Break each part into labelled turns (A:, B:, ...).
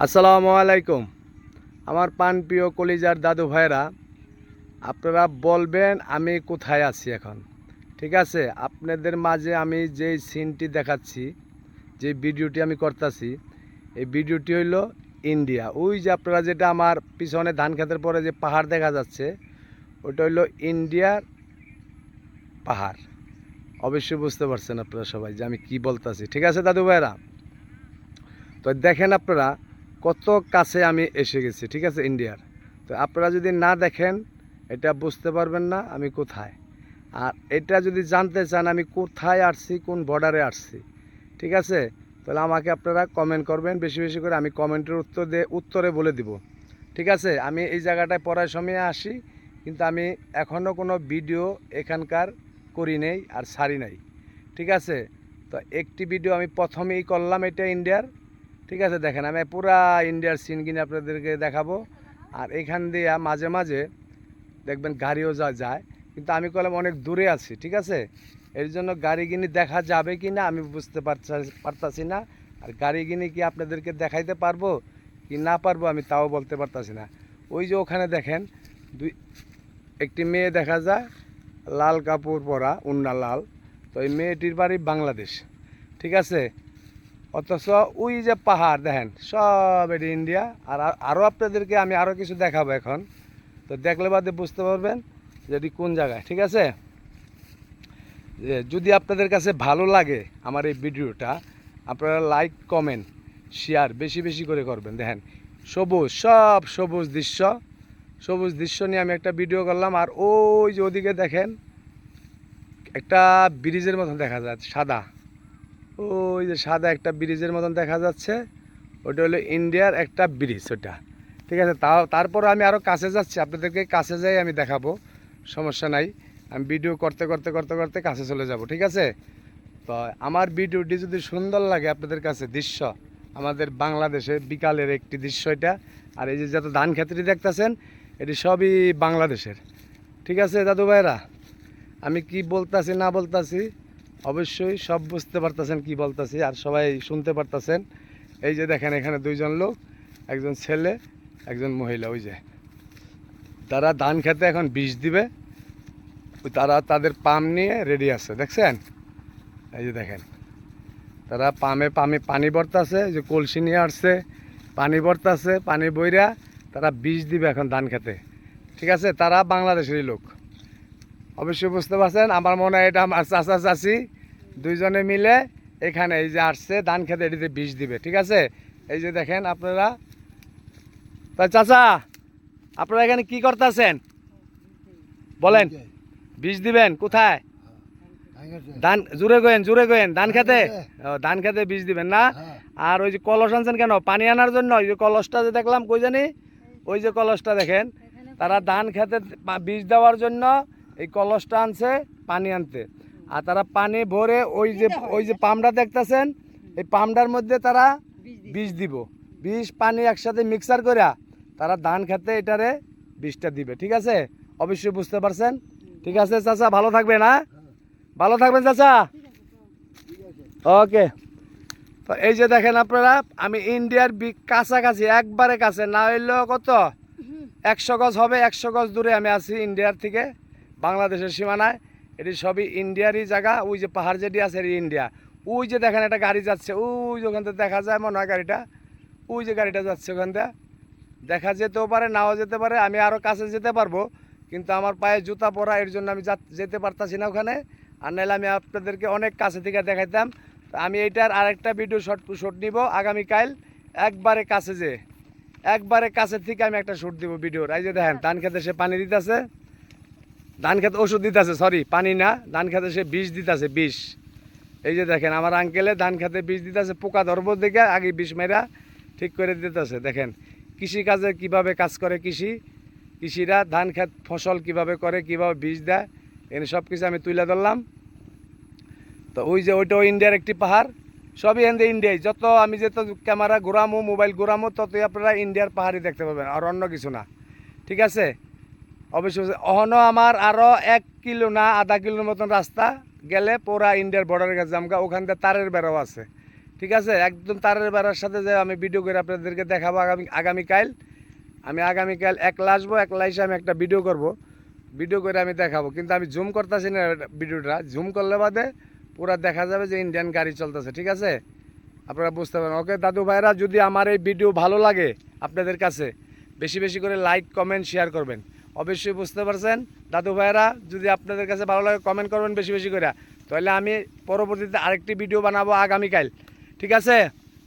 A: আসসালামু আলাইকুম। আমার প্রাণপ্রিয় কলিজার দাদু ভাইরা, আপনারা বলবেন আমি কোথায় আছি এখন। ঠিক আছে, আপনাদের মাঝে আমি যেই সিনটি দেখাচ্ছি, যে ভিডিওটি আমি করতেছি, এই ভিডিওটি হইল ইন্ডিয়া। ওই যে আপনারা যেটা আমার পিছনে ধান খেতের পরে যে পাহাড় দেখা যাচ্ছে, ওটা হইল ইন্ডিয়ার পাহাড়। অবশ্যই বুঝতে পারছেন আপনারা সবাই যে আমি কি বলতেছি। ঠিক আছে দাদু ভাইরা, তো দেখেন আপনারা কত কাছে আমি এসে গেছি। ঠিক আছে, ইন্ডিয়ার। তো আপনারা যদি না দেখেন এটা বুঝতে পারবেন না আমি কোথায়। আর এটা যদি জানতে চান আমি কোথায় আসছি, কোন বর্ডারে আসছি, ঠিক আছে, তাহলে আমাকে আপনারা কমেন্ট করবেন বেশি বেশি করে। আমি কমেন্টের উত্তরে বলে দিব। ঠিক আছে, আমি এই জায়গাটায় পড়ার সময় আসি, কিন্তু আমি এখনও কোনো ভিডিও এখানকার করি নেই আর ছাড়ি নাই। ঠিক আছে, তো একটি ভিডিও আমি প্রথমেই করলাম, এটা ইন্ডিয়ার। ঠিক আছে, দেখেন আমি পুরা ইন্ডিয়ার সিন কিনে আপনাদেরকে দেখাবো। আর এখান দিয়ে মাঝে মাঝে দেখবেন গাড়িও যায়, কিন্তু আমি কলম অনেক দূরে আছি। ঠিক আছে, এর জন্য গাড়ি কিনে দেখা যাবে কি না আমি বুঝতে পারতাছি না। আর গাড়ি কিনে কি আপনাদেরকে দেখাইতে পারবো কি না পারবো আমি তাও বলতে পারতাছি না। ওই যে ওখানে দেখেন একটি মেয়ে দেখা যায়, লাল কাপড় পরা, উন্না লাল। তো এই মেয়েটির বাড়ি বাংলাদেশ। ঠিক আছে, অথচ ওই যে পাহাড় দেখেন সব এটি ইন্ডিয়া। আর আরও আপনাদেরকে আমি আরও কিছু দেখাবো এখন, তো দেখলে বাদে বুঝতে পারবেন যে এটি কোন জায়গায়। ঠিক আছে, যদি আপনাদের কাছে ভালো লাগে আমার এই ভিডিওটা, আপনারা লাইক কমেন্ট শেয়ার বেশি বেশি করে করবেন। দেখেন সবুজ, সব সবুজ দৃশ্য, সবুজ দৃশ্য নিয়ে আমি একটা ভিডিও করলাম। আর ওই যে ওদিকে দেখেন একটা ব্রিজের মতন দেখা যাচ্ছে সাদা, ওই যে সাদা একটা ব্রিজের মতন দেখা যাচ্ছে, ওটা হলো ইন্ডিয়ার একটা ব্রিজ ওটা। ঠিক আছে, তারপর আমি আরও কাছে যাচ্ছি, আপনাদেরকে কাছে যাই আমি দেখাবো, সমস্যা নাই। আমি ভিডিও করতে করতে করতে করতে কাছে চলে যাব। ঠিক আছে, তো আমার ভিডিওটি যদি সুন্দর লাগে আপনাদের কাছে, দৃশ্য আমাদের বাংলাদেশের বিকালের একটি দৃশ্য এটা। আর এই যে যত ধান ক্ষেত্রে দেখতেছেন এটি সবই বাংলাদেশের। ঠিক আছে দাদু ভাইরা, আমি কি বলতাছি না বলতাছি অবশ্যই সব বুঝতে পারতেছেন কি বলতাছি, আর সবাই শুনতে পারতেছেন। এই যে দেখেন এখানে দুইজন লোক, একজন ছেলে একজন মহিলা, ওই যে তারা ধান খেতে এখন বিষ দিবে। তারা তাদের পাম নিয়ে রেডি আছে, দেখছেন? এই যে দেখেন তারা পামে পানি ভরতাছে, যে কলসি নিয়ে আসছে, পানি ভরতাছে, পানি বইরা তারা বিষ দিবে এখন ধান খেতে। ঠিক আছে, তারা বাংলাদেশেরই লোক, অবশ্যই বুঝতে পারছেন। আমার মনে হয় এটা আমার চাচা চাচি দুইজনে মিলে এখানে এই যে আসছে ধান খেতে এটিতে বিষ দিবে। ঠিক আছে, এই যে দেখেন আপনারা। তা চাচা, আপনারা এখানে কি করতেছেন বলেন? বিষ দিবেন কোথায়? ধান জুড়ে গোয়েন ধান খেতে। ধান খেতে বিষ দিবেন না? আর ওই যে কলস আনছেন কেন? পানি আনার জন্য? ওই যে কলসটা যে দেখলাম কই জানি, ওই যে কলসটা দেখেন, তারা ধান খেতে বিষ দেওয়ার জন্য এই কলসটা আনছে পানি আনতে। আর তারা পানি ভরে ওই যে পামটা দেখতেছেন, এই পামটার মধ্যে তারা বিষ দিব। বিষ পানি একসাথে মিক্সার করে তারা ধান খেতে এটারে বিষটা দিবে। ঠিক আছে, অবশ্যই বুঝতে পারছেন। ঠিক আছে চাচা, ভালো থাকবেন। হ্যাঁ, ভালো থাকবেন চাচা। ওকে, তো এই যে দেখেন আপনারা, আমি ইন্ডিয়ার কাছাকাছি, একবারে কাছে না হইলেও কত 100 গজ হবে, 100 গজ দূরে আমি আছি ইন্ডিয়ার থেকে, বাংলাদেশের সীমানায়। এটি সবই ইন্ডিয়ারই জায়গা। ওই যে পাহাড় যেটি আছে এটি ইন্ডিয়া। ওই যে দেখেন একটা গাড়ি যাচ্ছে, ওই যে ওখান থেকে দেখা যায় মনে হয় গাড়িটা, ওই যে গাড়িটা যাচ্ছে ওখান থেকে দেখা যেতেও পারে, নাও যেতে পারে। আমি আরও কাছে যেতে পারবো, কিন্তু আমার পায়ে জুতা পরা, এর জন্য আমি যেতে পারতাছি না ওখানে। আর নাহলে আমি আপনাদেরকে অনেক কাছে থেকে দেখাইতাম। আমি এইটার আরেকটা ভিডিও শট নিব আগামীকাল, একবারে কাছে থেকে আমি একটা শ্যুট দিব ভিডিওর। এই যে দেখেন ধান খেতে সে পানি দিতেছে, ধান খেতে ওষুধ দিতেছে, সরি পানি না, ধান খেতে সে বিষ দিতেছে, বিষ। এই যে দেখেন আমার আঙ্কেলে ধান খেতে বিষ দিতেছে, পোকা ধরবো দেখে আগে বিষ মেরা ঠিক করে দিতেছে। দেখেন কৃষিকাজে কিভাবে কাজ করে, কৃষিরা ধান খেত ফসল কিভাবে করে, কিভাবে বীজ দেয়, এখানে সব কিছু আমি তুলে ধরলাম। তো ওই যে ওইটাও ইন্ডিয়ার একটি পাহাড়, সবই এখান থেকে ইন্ডিয়ায়। যত আমি যত ক্যামেরা ঘুরামো, মোবাইল ঘুরামো, ততই আপনারা ইন্ডিয়ার পাহাড়ই দেখতে পাবেন, আর অন্য কিছু না। ঠিক আছে, অবশ্যই অহনো আমার আরও 1 কিলো না আধা কিলোর মতন রাস্তা গেলে পুরা ইন্ডিয়ার বর্ডারের কাছে আমগা, ওখান থেকে তারের বেড়াও আছে। ঠিক আছে, একদম তারের বেড়ার সাথে যে আমি ভিডিও করে আপনাদেরকে দেখাবো আগামীকাল। আমি আগামীকাল একলা আসবো, একলা এসে আমি একটা ভিডিও করব, ভিডিও করে আমি দেখাবো। কিন্তু আমি জুম করতেছি না ভিডিওটা, জুম করলে বাদে পুরা দেখা যাবে যে ইন্ডিয়ান গাড়ি চলতেছে। ঠিক আছে, আপনারা বুঝতে পারেন। ওকে দাদু ভাইরা, যদি আমার এই ভিডিও ভালো লাগে আপনাদের কাছে, বেশি বেশি করে লাইক কমেন্ট শেয়ার করবেন। অবশ্যই বুঝতে পারছেন দাদু ভাইরা, যদি আপনাদের কাছে ভালো লাগে কমেন্ট করবেন বেশি বেশি করে, তাহলে আমি পরবর্তীতে আরেকটি ভিডিও বানাবো আগামীকাল। ঠিক আছে,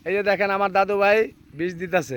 A: এই যে দেখেন আমার দাদু ভাই বীজ দিতেছে।